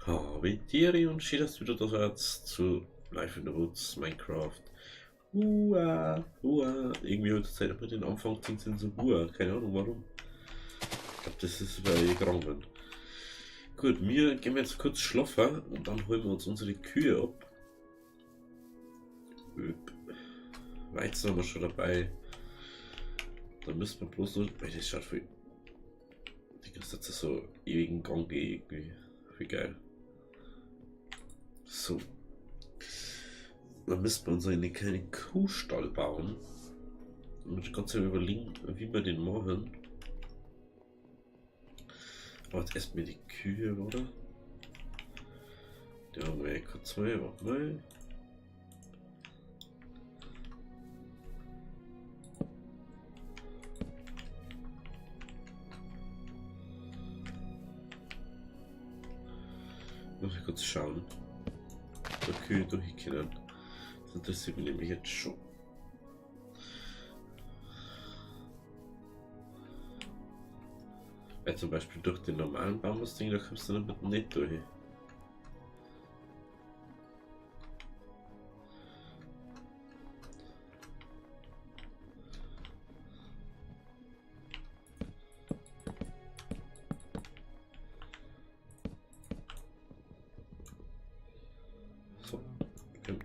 Habe Thierry und schön, dass du wieder da jetzt zu Life in the Woods, Minecraft. Irgendwie heute Zeit aber den Anfang klingt so keine Ahnung warum. Ich glaube, das ist bei Grangen. Gut, wir gehen jetzt kurz schlafen und dann holen wir uns unsere Kühe ab. Weizen haben wir schon dabei. Dann müssen wir bloß noch. Das schaut voll. Die kriegst jetzt so ewigen Gang irgendwie. Wie geil. So. Dann müssen wir uns einen kleinen Kuhstall bauen. Und ich kann ja überlegen, wie wir den machen. Aber jetzt erstmal die Kühe, oder? Da haben wir K2, warte mal. Muss ich kurz schauen. Da Kühe durchkennen. Das interessiert mich nämlich jetzt schon. Weil zum Beispiel durch den normalen Bambusding, da kommst du damit nicht durch. So. Okay.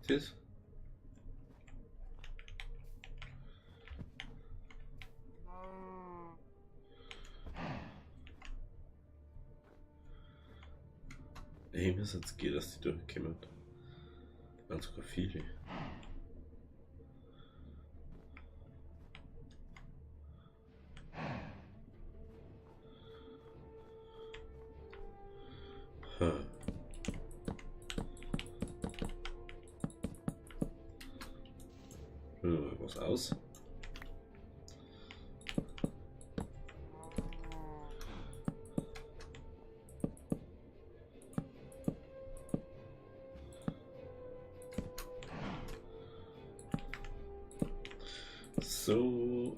Das? Ey, mir jetzt geht, dass die durchkommen. Ganz sogar viele. Hm. Was aus? So.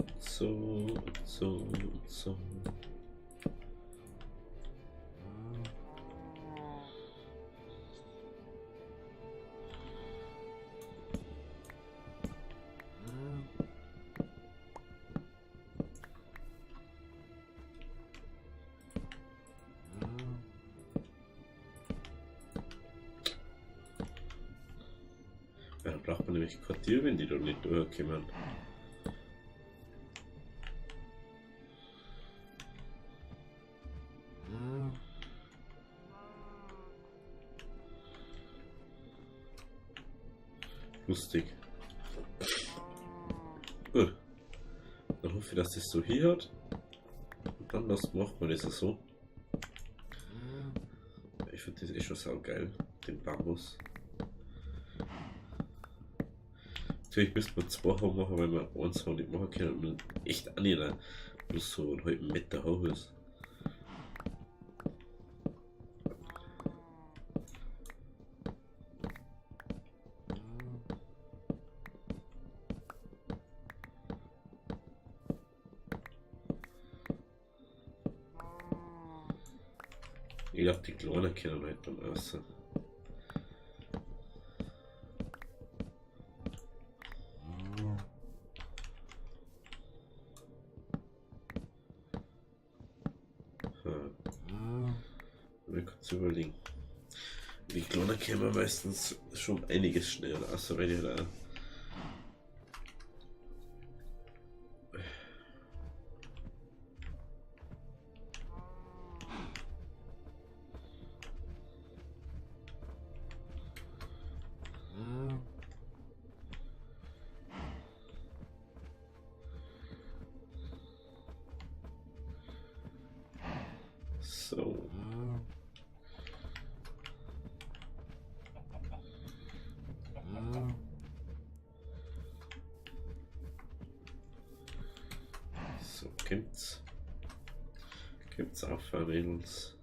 Ja, da braucht man nämlich Quartier, wenn die da nicht durchkommen. Lustig. Gut. Dann hoffe ich, dass das so hier hat. Und dann macht man das so. Ich finde das eh schon saugeil, den Bambus. Natürlich müsste man zwei haben machen, weil man eins haben nicht machen können und echt auch nicht bloß so einen halben Meter hoch ist. Ich glaube, die Kleinen können halt dann essen. mir kurz überlegen. Die Kloner kämen meistens schon einiges schneller, also wenn ihr da. So. So, gibt's auch für Mädels.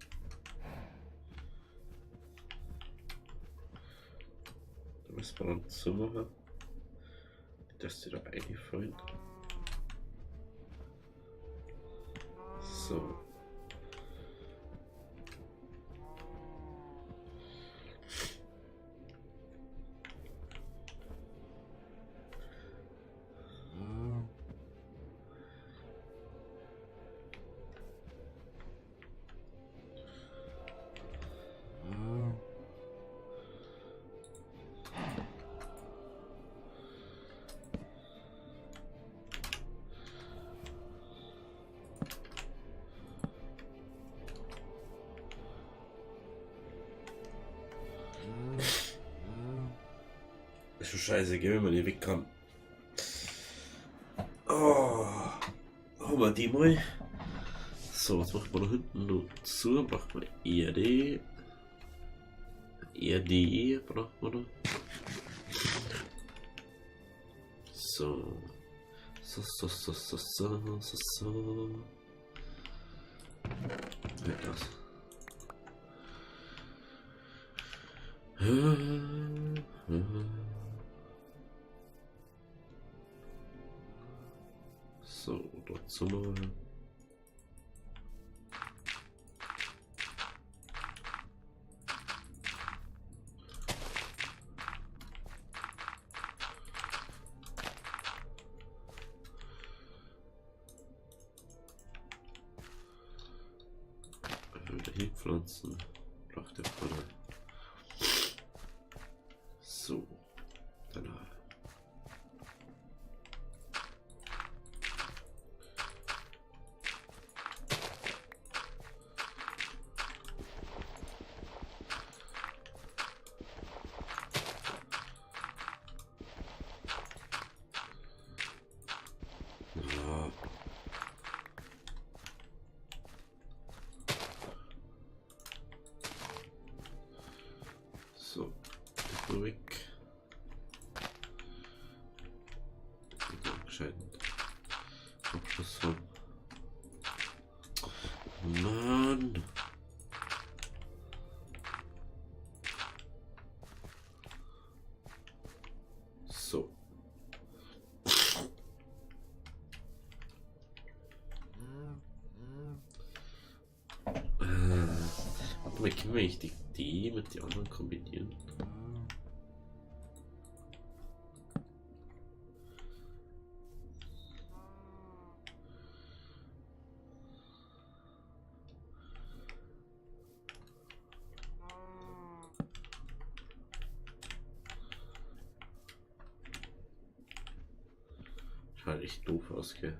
Da müssen wir dann zumachen, dass die da eingefallen. So. Ist schon scheiße, geh, wenn man nicht weg kann. Oh, haben wir die mal. So, was macht man da hinten noch zu? Macht man Erde. Erde braucht man da. So. So. Ja, das. So, dort zum wieder hinpflanzen. Braucht der Futter. So, danach. Ja. So, weg. Entscheidend. Abschluss von. Mann. So. Warte mal, können wir eigentlich die mit den anderen kombinieren? Schaut echt doof aus, gell?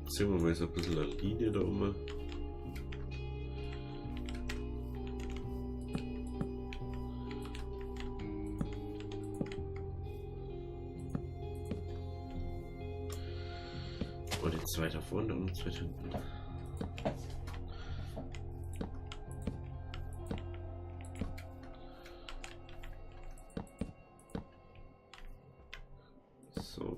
Ziehen wir mal so ein bisschen eine Linie da oben. Und jetzt zwei da vorne und zwei hinten. So.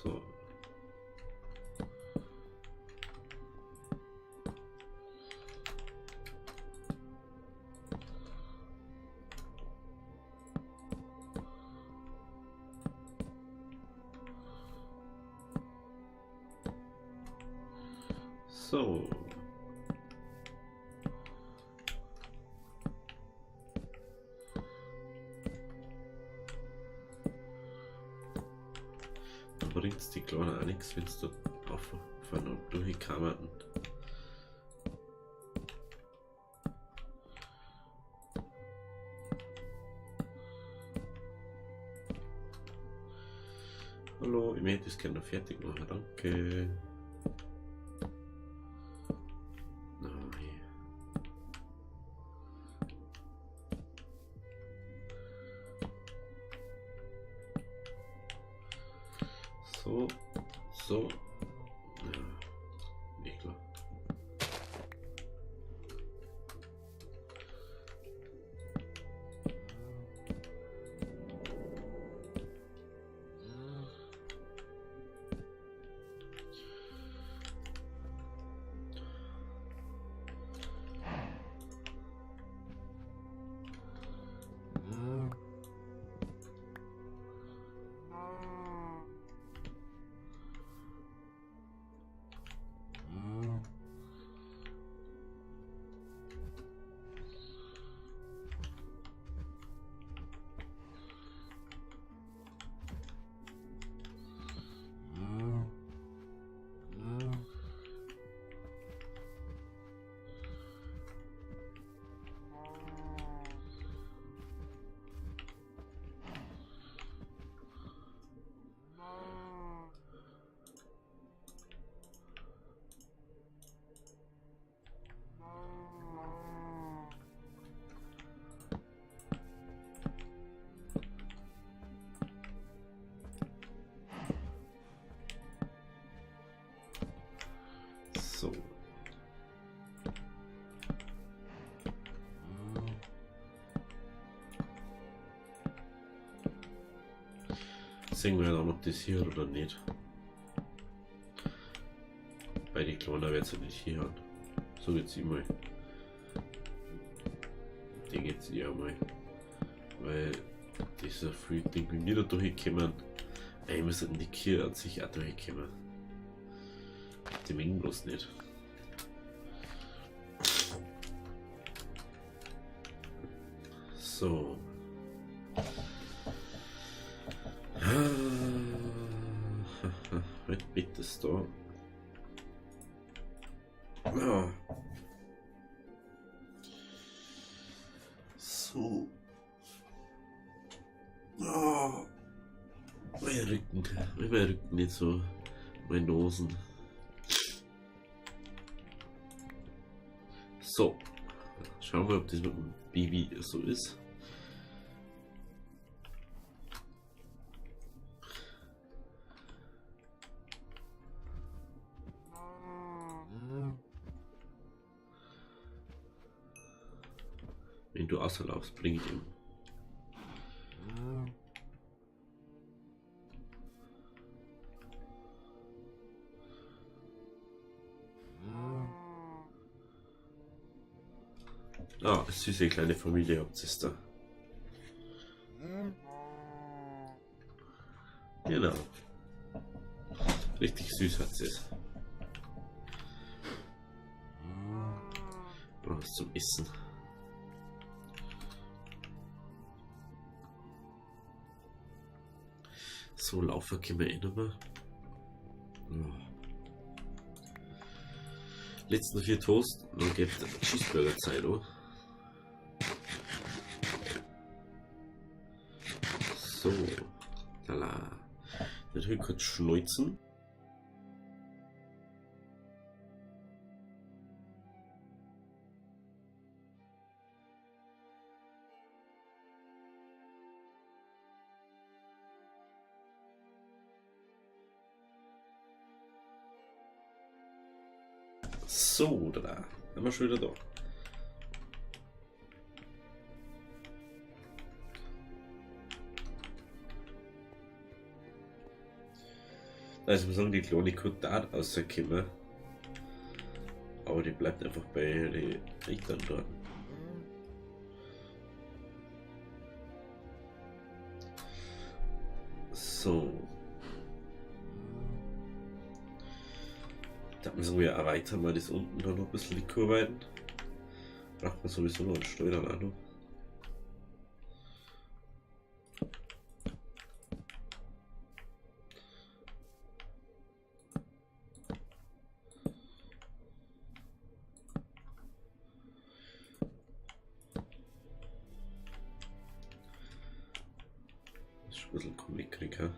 So. So. Da bringt es die Kleine auch nichts, wenn es dort auf von durchgekommen. Hallo, ich möchte das gerne noch fertig machen, danke. Nein. So, so. Ja, nicht klar. So. Sehen wir dann, ob das hier oder nicht. Bei den Kleinen wird es ja nicht hier haben. So geht's immer. Die geht's eher mal. Weil dieser Frühding will nicht da durchkommen. Ey, müssen die Kirche an sich auch durchkommen. Die mengen bloß nicht. So. Mit Bett ist da. Ja. So. Oh. Mein Rücken nicht so. Meine Nosen. So. Schauen wir, ob das mit dem Baby so ist. Wenn du außerlaufst, bring ich ihm. Ah, süße kleine Familie habt ihr da. Genau. Richtig süß hat sie es. Brauchst zum Essen. So laufen können wir eh nicht mehr. Letzten 4 Toast, dann geht Cheeseburger-Zeit, oder? So, lala. Natürlich kurz schneuzen. So, da sind wir schon wieder da. Also, wir sagen, die kleine Kotat rauskommen. Aber die bleibt einfach bei den Richtern dort. So. Da müssen wir erweitern, weil das unten da noch ein bisschen die Kurven. Braucht man sowieso noch einen Steuerlader. Das ist ein bisschen kompliziert.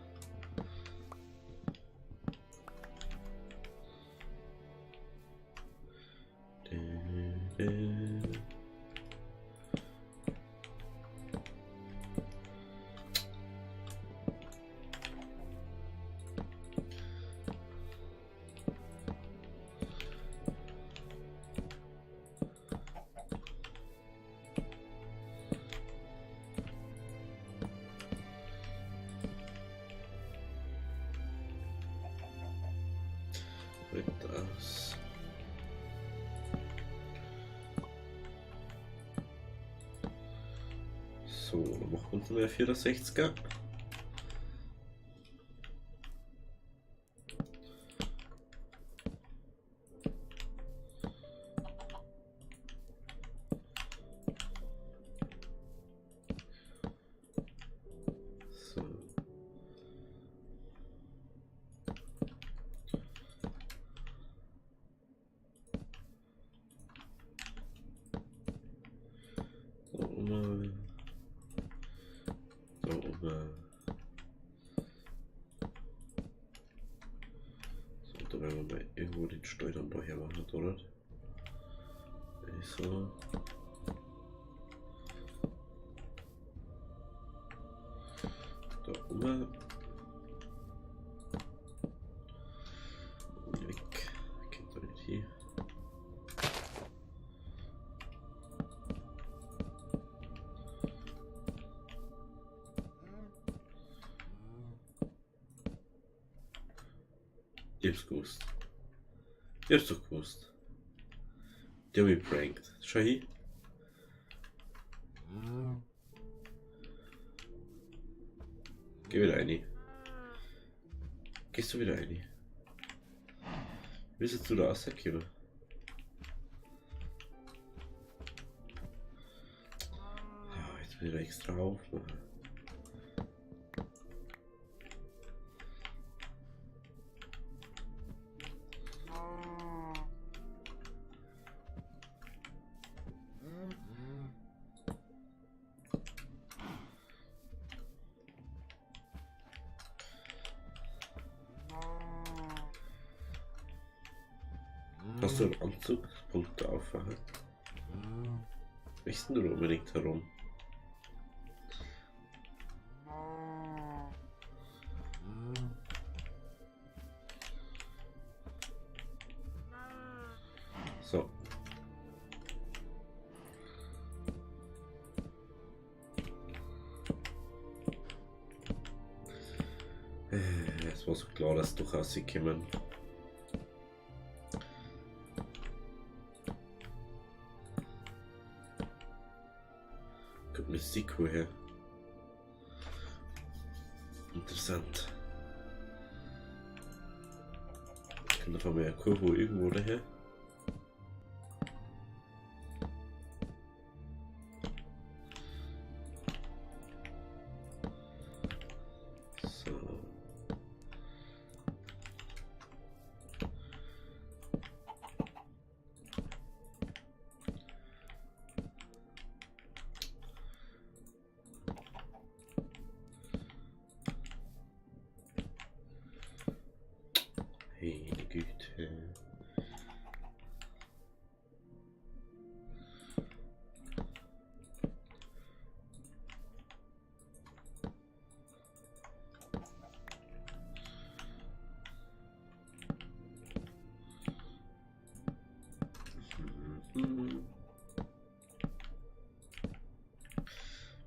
Das. So, dann machen wir uns eine 64er. So, wenn man mal irgendwo den Steuern daher machen, oder? So. Da oben. Und weg. Geht da nicht hier. Ich hab's gewusst. Ich hab's doch gewusst. Der wird prankt. Schau hier. Geh wieder rein. Gehst du wieder rein? Willst du da rauskommen? Ah, jetzt will ich extra aufmachen. Hast du einen Anzugspunkt aufwachen? Möchtest du da unbedingt herum? So. Es war so klar, dass du rauskommen. Kommt Musik woher? Interessant. Kommt auf einmal eine Kurve irgendwo daher?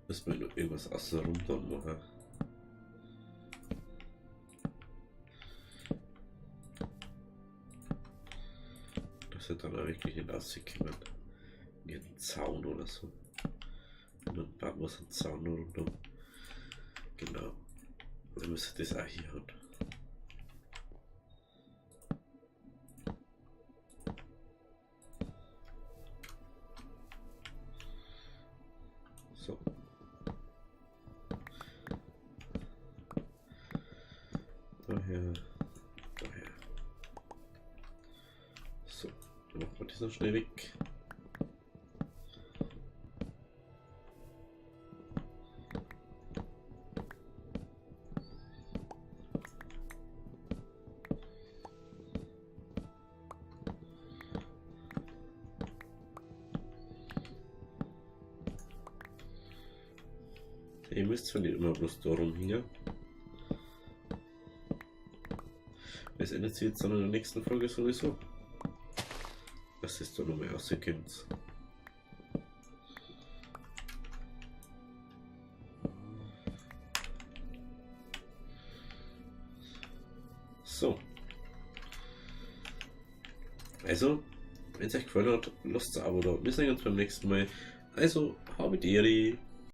Müssen wir noch irgendwas außenrum dann machen. Das wird dann auch wirklich hinausgekommen. Hier ein Zaun oder so. Und dann bauen wir so einen Zaun rundum. Genau. Dann müsste das auch hier haben. So. Daher. So, dann machen wir das noch schnell weg. Ihr müsst zwar nicht immer bloß da rumhängen. Es ändert sich jetzt dann in der nächsten Folge sowieso. Das ist dann nochmal rausgekommen. So. Also, wenn es euch gefallen hat, lasst ein Abo da. Wir sehen uns beim nächsten Mal. Also, habe die Ehre.